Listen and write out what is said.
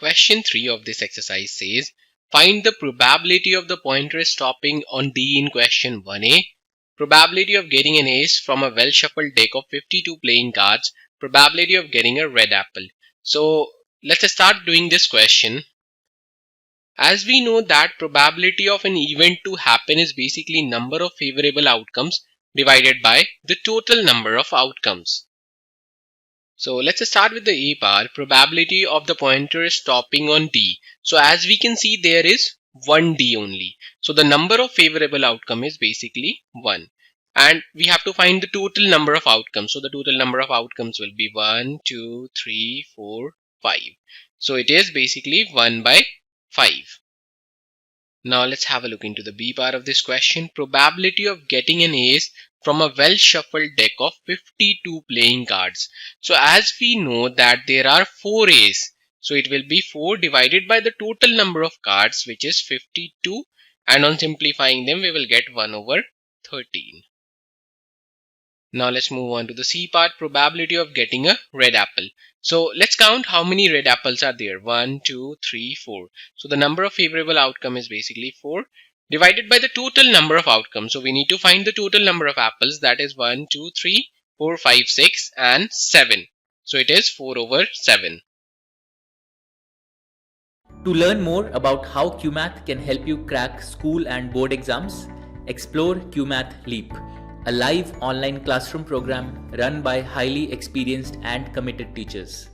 Question 3 of this exercise says, find the probability of the pointer stopping on D in question 1a, probability of getting an ace from a well-shuffled deck of 52 playing cards, probability of getting a red apple. So let's start doing this question. As we know that probability of an event to happen is basically number of favorable outcomes divided by the total number of outcomes. So let's start with the A part, probability of the pointer stopping on D. So as we can see, there is one D only. So the number of favorable outcome is basically 1. And we have to find the total number of outcomes. So the total number of outcomes will be 1, 2, 3, 4, 5. So it is basically 1 by 5. Now let's have a look into the B part of this question. Probability of getting an ace from a well shuffled deck of 52 playing cards. So as we know that there are 4 aces, so it will be 4 divided by the total number of cards, which is 52, and on simplifying them we will get 1 over 13. Now let's move on to the C part, probability of getting a red apple. So let's count how many red apples are there. 1, 2, 3, 4. So the number of favorable outcome is basically 4 divided by the total number of outcomes. So we need to find the total number of apples, that is 1, 2, 3, 4, 5, 6 and 7. So it is 4 over 7. To learn more about how QMath can help you crack school and board exams, explore QMath Leap, a live online classroom program run by highly experienced and committed teachers.